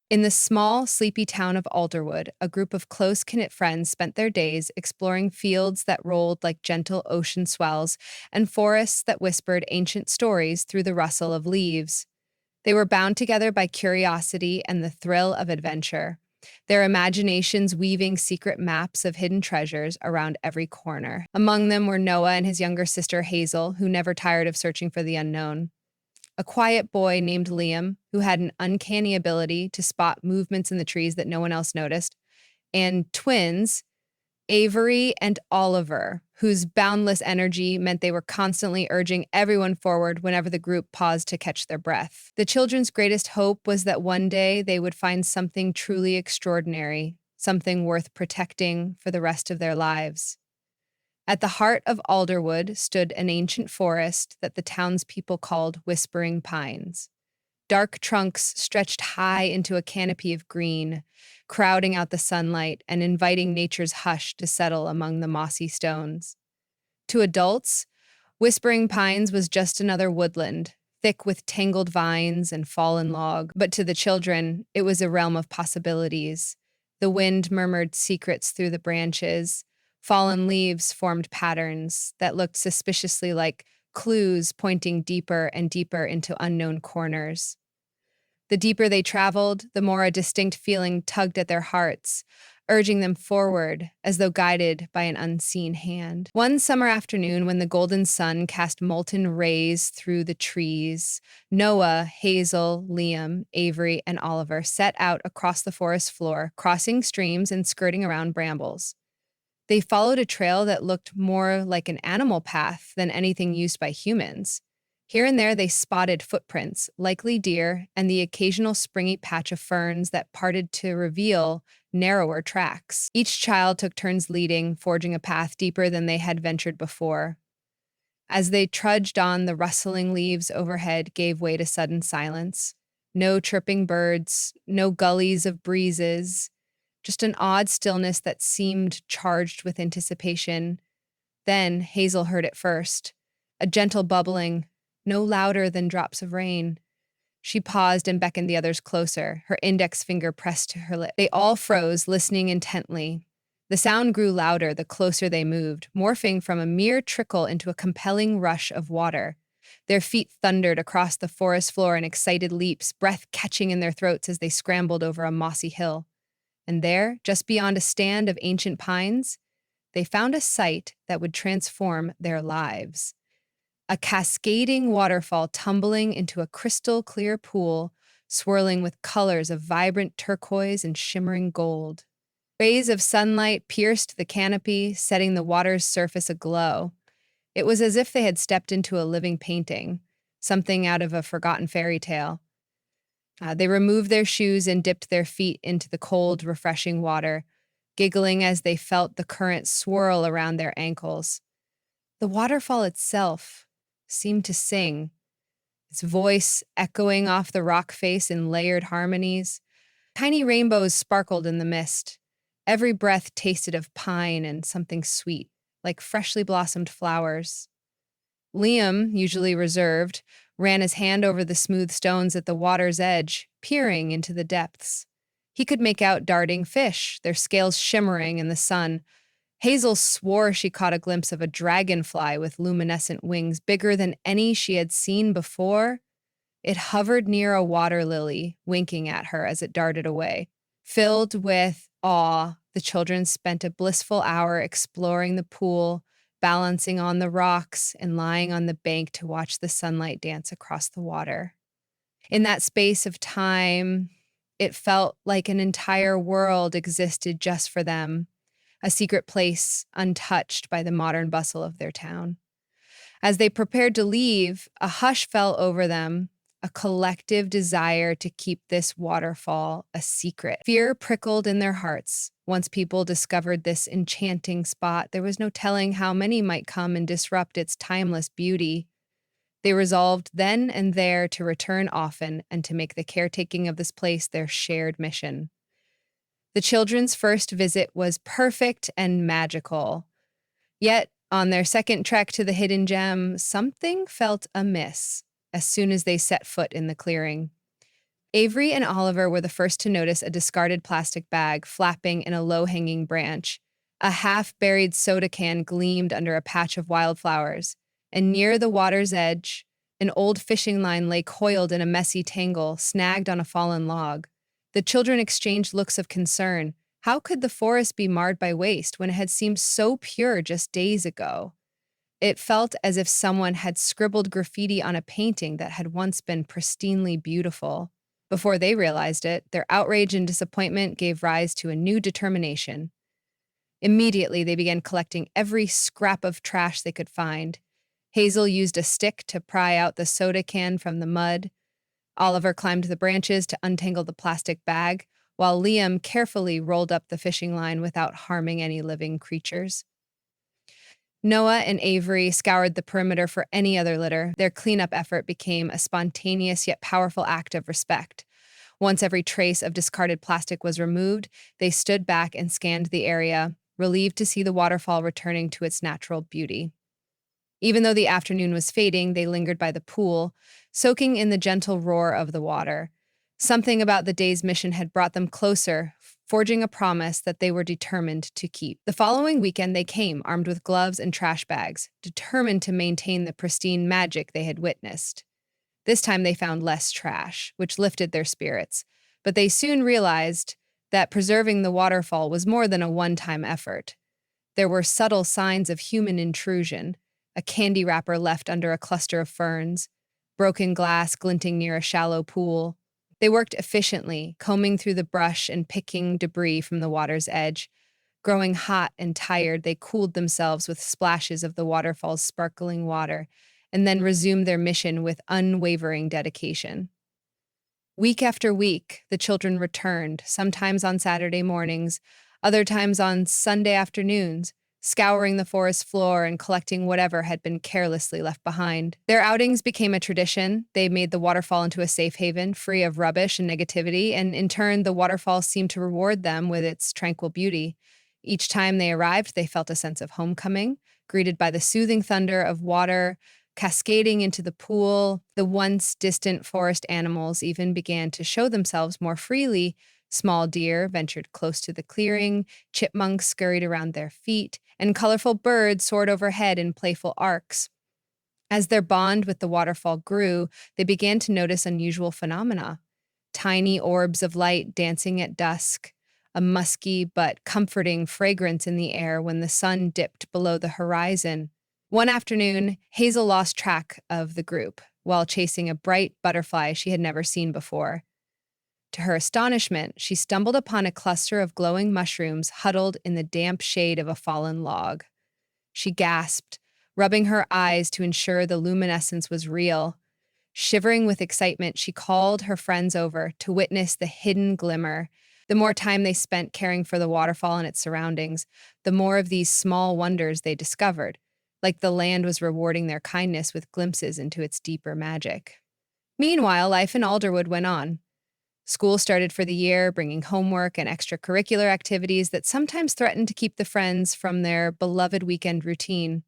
In the small, sleepy town of Alderwood, a group of close-knit friends spent their days exploring fields that rolled like gentle ocean swells and forests that whispered ancient stories through the rustle of leaves. They were bound together by curiosity and the thrill of adventure, their imaginations weaving secret maps of hidden treasures around every corner. Among them were Noah and his younger sister Hazel, who never tired of searching for the unknown. A quiet boy named Liam, who had an uncanny ability to spot movements in the trees that no one else noticed, and twins, Avery and Oliver, whose boundless energy meant they were constantly urging everyone forward whenever the group paused to catch their breath. The children's greatest hope was that one day they would find something truly extraordinary, something worth protecting for the rest of their lives. At the heart of Alderwood stood an ancient forest that the townspeople called Whispering Pines. Dark trunks stretched high into a canopy of green, crowding out the sunlight and inviting nature's hush to settle among the mossy stones. To adults, Whispering Pines was just another woodland, thick with tangled vines and fallen log, but to the children, it was a realm of possibilities. The wind murmured secrets through the branches. Fallen leaves formed patterns that looked suspiciously like clues pointing deeper and deeper into unknown corners. The deeper they traveled, the more a distinct feeling tugged at their hearts, urging them forward as though guided by an unseen hand. One summer afternoon, when the golden sun cast molten rays through the trees, Noah, Hazel, Liam, Avery, and Oliver set out across the forest floor, crossing streams and skirting around brambles. They followed a trail that looked more like an animal path than anything used by humans. Here and there, they spotted footprints, likely deer, and the occasional springy patch of ferns that parted to reveal narrower tracks. Each child took turns leading, forging a path deeper than they had ventured before. As they trudged on, the rustling leaves overhead gave way to sudden silence. No chirping birds, no gullies of breezes, just an odd stillness that seemed charged with anticipation. Then Hazel heard it first, a gentle bubbling, no louder than drops of rain. She paused and beckoned the others closer, her index finger pressed to her lip. They all froze, listening intently. The sound grew louder the closer they moved, morphing from a mere trickle into a compelling rush of water. Their feet thundered across the forest floor in excited leaps, breath catching in their throats as they scrambled over a mossy hill. And there, just beyond a stand of ancient pines, they found a sight that would transform their lives. A cascading waterfall tumbling into a crystal-clear pool, swirling with colors of vibrant turquoise and shimmering gold. Rays of sunlight pierced the canopy, setting the water's surface aglow. It was as if they had stepped into a living painting, something out of a forgotten fairy tale. They removed their shoes and dipped their feet into the cold, refreshing water, giggling as they felt the current swirl around their ankles. The waterfall itself seemed to sing, its voice echoing off the rock face in layered harmonies. Tiny rainbows sparkled in the mist. Every breath tasted of pine and something sweet, like freshly blossomed flowers. Liam, usually reserved, ran his hand over the smooth stones at the water's edge, peering into the depths. He could make out darting fish, their scales shimmering in the sun. Hazel swore she caught a glimpse of a dragonfly with luminescent wings bigger than any she had seen before. It hovered near a water lily, winking at her as it darted away. Filled with awe, the children spent a blissful hour exploring the pool, balancing on the rocks and lying on the bank to watch the sunlight dance across the water. In that space of time, it felt like an entire world existed just for them, a secret place untouched by the modern bustle of their town. As they prepared to leave, a hush fell over them, a collective desire to keep this waterfall a secret. Fear prickled in their hearts. Once people discovered this enchanting spot, there was no telling how many might come and disrupt its timeless beauty. They resolved then and there to return often and to make the caretaking of this place their shared mission. The children's first visit was perfect and magical. Yet, on their second trek to the hidden gem, something felt amiss as soon as they set foot in the clearing. Avery and Oliver were the first to notice a discarded plastic bag flapping in a low-hanging branch. A half-buried soda can gleamed under a patch of wildflowers, and near the water's edge, an old fishing line lay coiled in a messy tangle, snagged on a fallen log. The children exchanged looks of concern. How could the forest be marred by waste when it had seemed so pure just days ago? It felt as if someone had scribbled graffiti on a painting that had once been pristinely beautiful. Before they realized it, their outrage and disappointment gave rise to a new determination. Immediately, they began collecting every scrap of trash they could find. Hazel used a stick to pry out the soda can from the mud. Oliver climbed the branches to untangle the plastic bag, while Liam carefully rolled up the fishing line without harming any living creatures. Noah and Avery scoured the perimeter for any other litter. Their cleanup effort became a spontaneous yet powerful act of respect. Once every trace of discarded plastic was removed, they stood back and scanned the area, relieved to see the waterfall returning to its natural beauty. Even though the afternoon was fading, they lingered by the pool, soaking in the gentle roar of the water. Something about the day's mission had brought them closer, forging a promise that they were determined to keep. The following weekend, they came, armed with gloves and trash bags, determined to maintain the pristine magic they had witnessed. This time, they found less trash, which lifted their spirits, but they soon realized that preserving the waterfall was more than a one-time effort. There were subtle signs of human intrusion: a candy wrapper left under a cluster of ferns, broken glass glinting near a shallow pool. They worked efficiently, combing through the brush and picking debris from the water's edge. Growing hot and tired, they cooled themselves with splashes of the waterfall's sparkling water, and then resumed their mission with unwavering dedication. Week after week, the children returned, sometimes on Saturday mornings, other times on Sunday afternoons, scouring the forest floor and collecting whatever had been carelessly left behind. Their outings became a tradition. They made the waterfall into a safe haven, free of rubbish and negativity, and in turn, the waterfall seemed to reward them with its tranquil beauty. Each time they arrived, they felt a sense of homecoming, greeted by the soothing thunder of water cascading into the pool. The once distant forest animals even began to show themselves more freely. Small deer ventured close to the clearing, chipmunks scurried around their feet, and colorful birds soared overhead in playful arcs. As their bond with the waterfall grew, they began to notice unusual phenomena: tiny orbs of light dancing at dusk, a musky but comforting fragrance in the air when the sun dipped below the horizon. One afternoon, Hazel lost track of the group while chasing a bright butterfly she had never seen before. To her astonishment, she stumbled upon a cluster of glowing mushrooms huddled in the damp shade of a fallen log. She gasped, rubbing her eyes to ensure the luminescence was real. Shivering with excitement, she called her friends over to witness the hidden glimmer. The more time they spent caring for the waterfall and its surroundings, the more of these small wonders they discovered, like the land was rewarding their kindness with glimpses into its deeper magic. Meanwhile, life in Alderwood went on. School started for the year, bringing homework and extracurricular activities that sometimes threatened to keep the friends from their beloved weekend routine.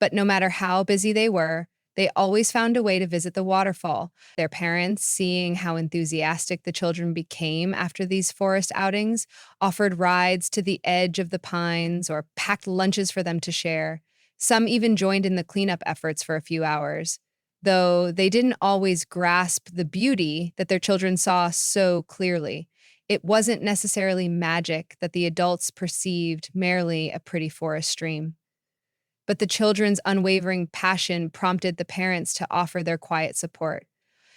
But no matter how busy they were, they always found a way to visit the waterfall. Their parents, seeing how enthusiastic the children became after these forest outings, offered rides to the edge of the pines or packed lunches for them to share. Some even joined in the cleanup efforts for a few hours, though they didn't always grasp the beauty that their children saw so clearly. It wasn't necessarily magic that the adults perceived, merely a pretty forest stream. But the children's unwavering passion prompted the parents to offer their quiet support.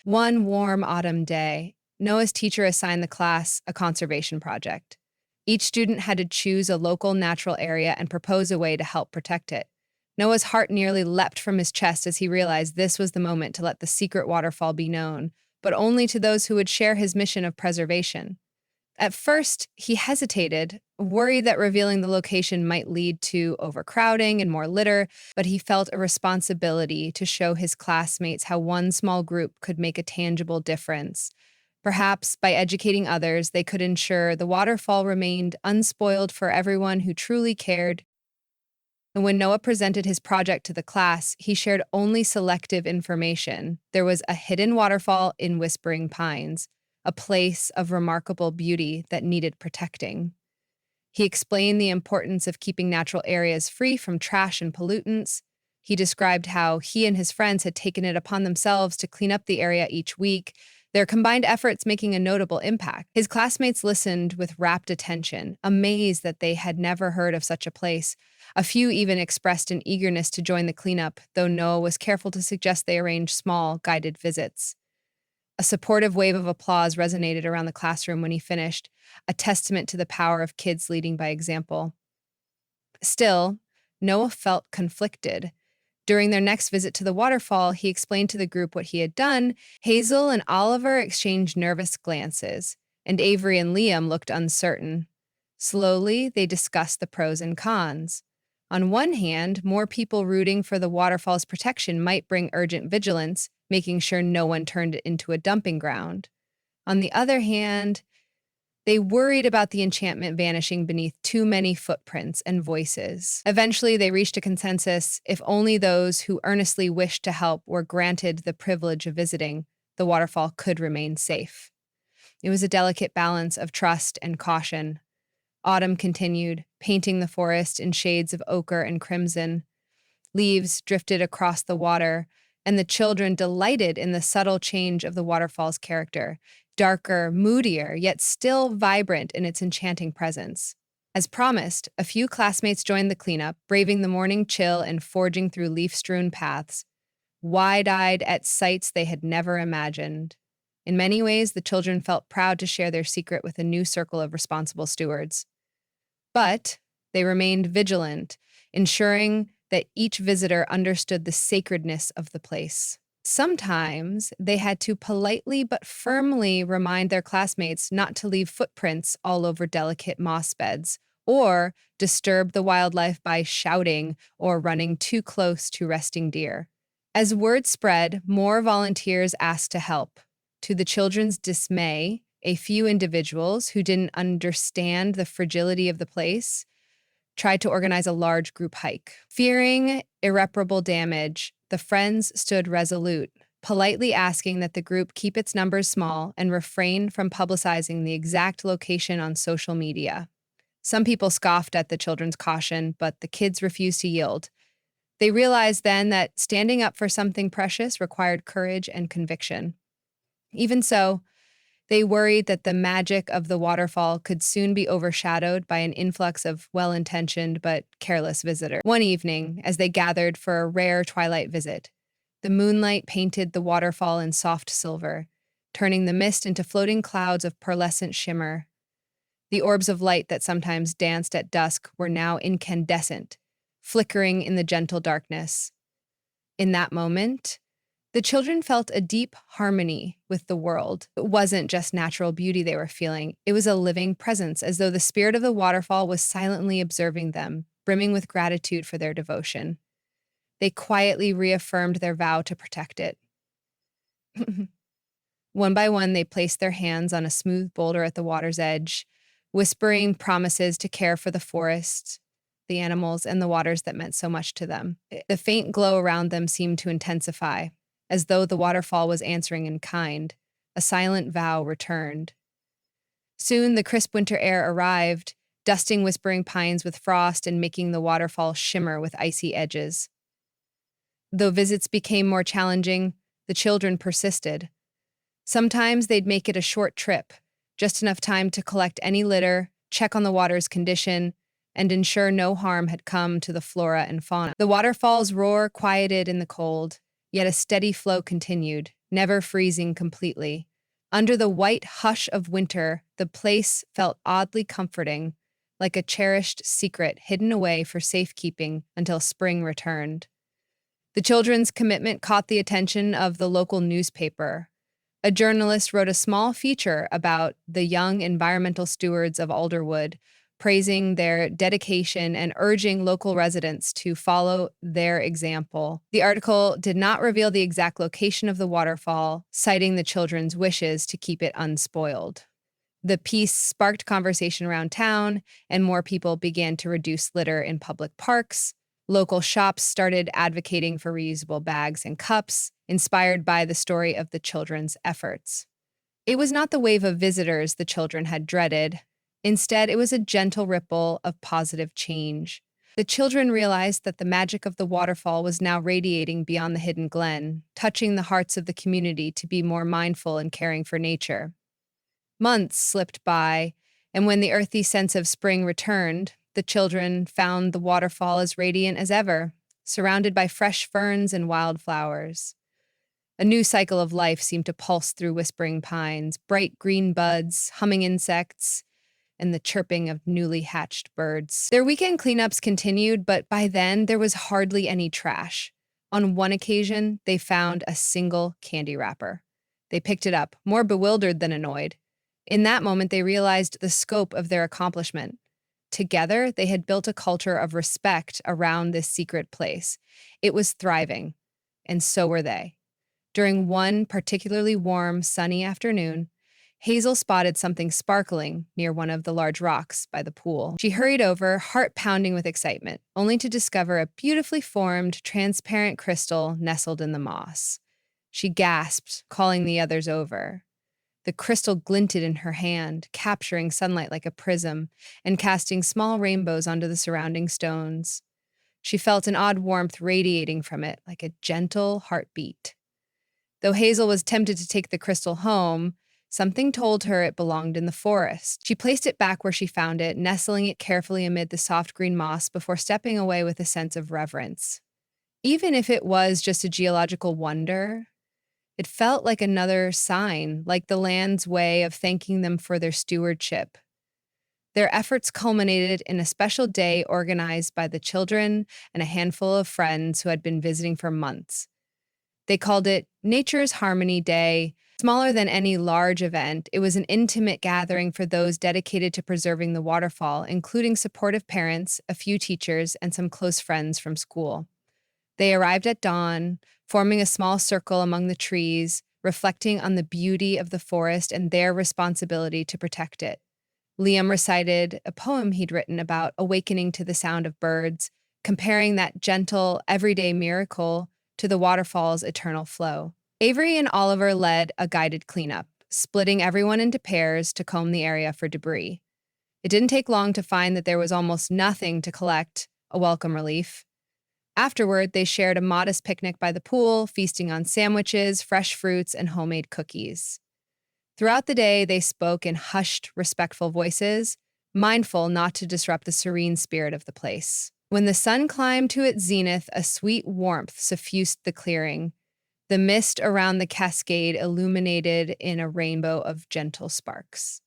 One warm autumn day, Noah's teacher assigned the class a conservation project. Each student had to choose a local natural area and propose a way to help protect it. Noah's heart nearly leapt from his chest as he realized this was the moment to let the secret waterfall be known, but only to those who would share his mission of preservation. At first, he hesitated, worried that revealing the location might lead to overcrowding and more litter, but he felt a responsibility to show his classmates how one small group could make a tangible difference. Perhaps by educating others, they could ensure the waterfall remained unspoiled for everyone who truly cared. And when Noah presented his project to the class, he shared only selective information. There was a hidden waterfall in Whispering Pines, a place of remarkable beauty that needed protecting. He explained the importance of keeping natural areas free from trash and pollutants. He described how he and his friends had taken it upon themselves to clean up the area each week, their combined efforts making a notable impact. His classmates listened with rapt attention, amazed that they had never heard of such a place. A few even expressed an eagerness to join the cleanup, though Noah was careful to suggest they arrange small, guided visits. A supportive wave of applause resonated around the classroom when he finished, a testament to the power of kids leading by example. Still, Noah felt conflicted. During their next visit to the waterfall, he explained to the group what he had done. Hazel and Oliver exchanged nervous glances, and Avery and Liam looked uncertain. Slowly, they discussed the pros and cons. On one hand, more people rooting for the waterfall's protection might bring urgent vigilance, making sure no one turned it into a dumping ground. On the other hand, they worried about the enchantment vanishing beneath too many footprints and voices. Eventually, they reached a consensus: if only those who earnestly wished to help were granted the privilege of visiting, the waterfall could remain safe. It was a delicate balance of trust and caution. Autumn continued, painting the forest in shades of ochre and crimson. Leaves drifted across the water, and the children delighted in the subtle change of the waterfall's character, darker, moodier, yet still vibrant in its enchanting presence. As promised, a few classmates joined the cleanup, braving the morning chill and forging through leaf-strewn paths, wide-eyed at sights they had never imagined. In many ways, the children felt proud to share their secret with a new circle of responsible stewards. But they remained vigilant, ensuring that each visitor understood the sacredness of the place. Sometimes they had to politely but firmly remind their classmates not to leave footprints all over delicate moss beds or disturb the wildlife by shouting or running too close to resting deer. As word spread, more volunteers asked to help. To the children's dismay, a few individuals who didn't understand the fragility of the place tried to organize a large group hike. Fearing irreparable damage, the friends stood resolute, politely asking that the group keep its numbers small and refrain from publicizing the exact location on social media. Some people scoffed at the children's caution, but the kids refused to yield. They realized then that standing up for something precious required courage and conviction. Even so, they worried that the magic of the waterfall could soon be overshadowed by an influx of well-intentioned but careless visitors. One evening, as they gathered for a rare twilight visit, the moonlight painted the waterfall in soft silver, turning the mist into floating clouds of pearlescent shimmer. The orbs of light that sometimes danced at dusk were now incandescent, flickering in the gentle darkness. In that moment, the children felt a deep harmony with the world. It wasn't just natural beauty they were feeling, it was a living presence, as though the spirit of the waterfall was silently observing them, brimming with gratitude for their devotion. They quietly reaffirmed their vow to protect it. One by one, they placed their hands on a smooth boulder at the water's edge, whispering promises to care for the forest, the animals, and the waters that meant so much to them. The faint glow around them seemed to intensify, as though the waterfall was answering in kind. A silent vow returned. Soon the crisp winter air arrived, dusting whispering pines with frost and making the waterfall shimmer with icy edges. Though visits became more challenging, the children persisted. Sometimes they'd make it a short trip, just enough time to collect any litter, check on the water's condition, and ensure no harm had come to the flora and fauna. The waterfall's roar quieted in the cold, yet a steady flow continued, never freezing completely. Under the white hush of winter, the place felt oddly comforting, like a cherished secret hidden away for safekeeping until spring returned. The children's commitment caught the attention of the local newspaper. A journalist wrote a small feature about the young environmental stewards of Alderwood, praising their dedication and urging local residents to follow their example. The article did not reveal the exact location of the waterfall, citing the children's wishes to keep it unspoiled. The piece sparked conversation around town, and more people began to reduce litter in public parks. Local shops started advocating for reusable bags and cups, inspired by the story of the children's efforts. It was not the wave of visitors the children had dreaded. Instead, it was a gentle ripple of positive change. The children realized that the magic of the waterfall was now radiating beyond the hidden glen, touching the hearts of the community to be more mindful and caring for nature. Months slipped by, and when the earthy sense of spring returned, the children found the waterfall as radiant as ever, surrounded by fresh ferns and wildflowers. A new cycle of life seemed to pulse through whispering pines, bright green buds, humming insects, and the chirping of newly hatched birds. Their weekend cleanups continued, but by then there was hardly any trash. On one occasion, they found a single candy wrapper. They picked it up, more bewildered than annoyed. In that moment, they realized the scope of their accomplishment. Together, they had built a culture of respect around this secret place. It was thriving, and so were they. During one particularly warm, sunny afternoon, Hazel spotted something sparkling near one of the large rocks by the pool. She hurried over, heart pounding with excitement, only to discover a beautifully formed, transparent crystal nestled in the moss. She gasped, calling the others over. The crystal glinted in her hand, capturing sunlight like a prism and casting small rainbows onto the surrounding stones. She felt an odd warmth radiating from it, like a gentle heartbeat. Though Hazel was tempted to take the crystal home, something told her it belonged in the forest. She placed it back where she found it, nestling it carefully amid the soft green moss before stepping away with a sense of reverence. Even if it was just a geological wonder, it felt like another sign, like the land's way of thanking them for their stewardship. Their efforts culminated in a special day organized by the children and a handful of friends who had been visiting for months. They called it Nature's Harmony Day. Smaller than any large event, it was an intimate gathering for those dedicated to preserving the waterfall, including supportive parents, a few teachers, and some close friends from school. They arrived at dawn, forming a small circle among the trees, reflecting on the beauty of the forest and their responsibility to protect it. Liam recited a poem he'd written about awakening to the sound of birds, comparing that gentle, everyday miracle to the waterfall's eternal flow. Avery and Oliver led a guided cleanup, splitting everyone into pairs to comb the area for debris. It didn't take long to find that there was almost nothing to collect, a welcome relief. Afterward, they shared a modest picnic by the pool, feasting on sandwiches, fresh fruits, and homemade cookies. Throughout the day, they spoke in hushed, respectful voices, mindful not to disrupt the serene spirit of the place. When the sun climbed to its zenith, a sweet warmth suffused the clearing, the mist around the cascade illuminated in a rainbow of gentle sparks.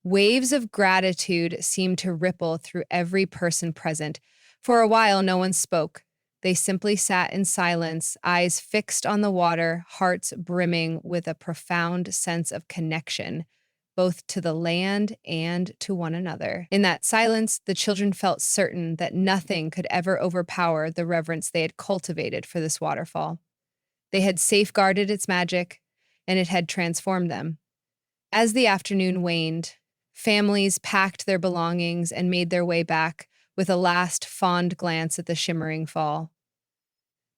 Waves of gratitude seemed to ripple through every person present. For a while, no one spoke. They simply sat in silence, eyes fixed on the water, hearts brimming with a profound sense of connection, both to the land and to one another. In that silence, the children felt certain that nothing could ever overpower the reverence they had cultivated for this waterfall. They had safeguarded its magic, and it had transformed them. As the afternoon waned, families packed their belongings and made their way back with a last fond glance at the shimmering fall.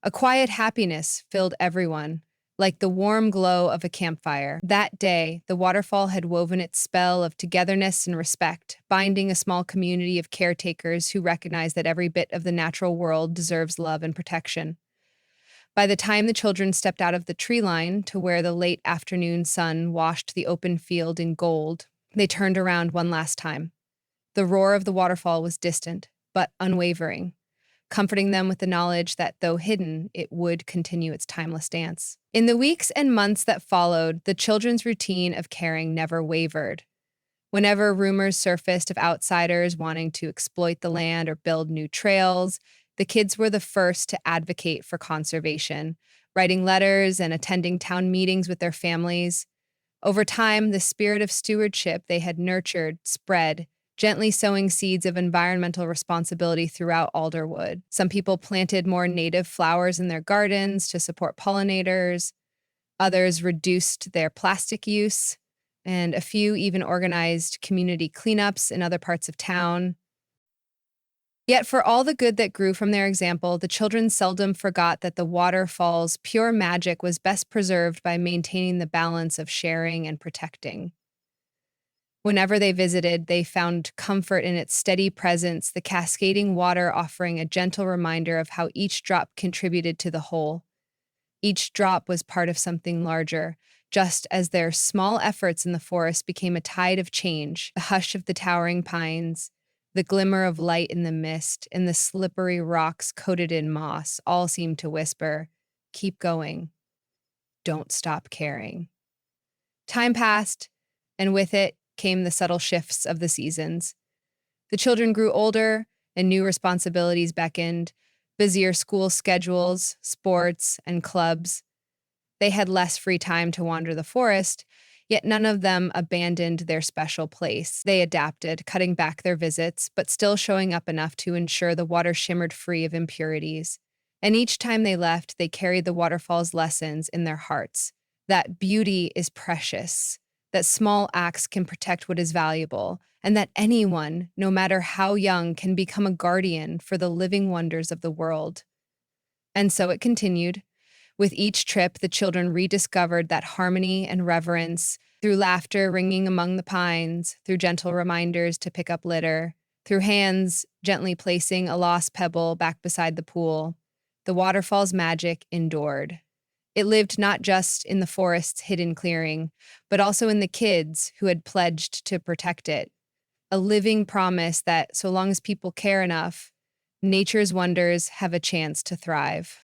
A quiet happiness filled everyone, like the warm glow of a campfire. That day, the waterfall had woven its spell of togetherness and respect, binding a small community of caretakers who recognize that every bit of the natural world deserves love and protection. By the time the children stepped out of the tree line to where the late afternoon sun washed the open field in gold, they turned around one last time. The roar of the waterfall was distant, but unwavering, comforting them with the knowledge that, though hidden, it would continue its timeless dance. In the weeks and months that followed, the children's routine of caring never wavered. Whenever rumors surfaced of outsiders wanting to exploit the land or build new trails, the kids were the first to advocate for conservation, writing letters and attending town meetings with their families. Over time, the spirit of stewardship they had nurtured spread, gently sowing seeds of environmental responsibility throughout Alderwood. Some people planted more native flowers in their gardens to support pollinators. Others reduced their plastic use, and a few even organized community cleanups in other parts of town. Yet, for all the good that grew from their example, the children seldom forgot that the waterfall's pure magic was best preserved by maintaining the balance of sharing and protecting. Whenever they visited, they found comfort in its steady presence, the cascading water offering a gentle reminder of how each drop contributed to the whole. Each drop was part of something larger, just as their small efforts in the forest became a tide of change. The hush of the towering pines, the glimmer of light in the mist, and the slippery rocks coated in moss all seemed to whisper, "Keep going, don't stop caring." Time passed, and with it came the subtle shifts of the seasons. The children grew older, and new responsibilities beckoned, busier school schedules, sports, and clubs. They had less free time to wander the forest, yet none of them abandoned their special place. They adapted, cutting back their visits, but still showing up enough to ensure the water shimmered free of impurities. And each time they left, they carried the waterfall's lessons in their hearts. That beauty is precious, that small acts can protect what is valuable, and that anyone, no matter how young, can become a guardian for the living wonders of the world. And so it continued. With each trip, the children rediscovered that harmony and reverence through laughter ringing among the pines, through gentle reminders to pick up litter, through hands gently placing a lost pebble back beside the pool. The waterfall's magic endured. It lived not just in the forest's hidden clearing, but also in the kids who had pledged to protect it. A living promise that so long as people care enough, nature's wonders have a chance to thrive.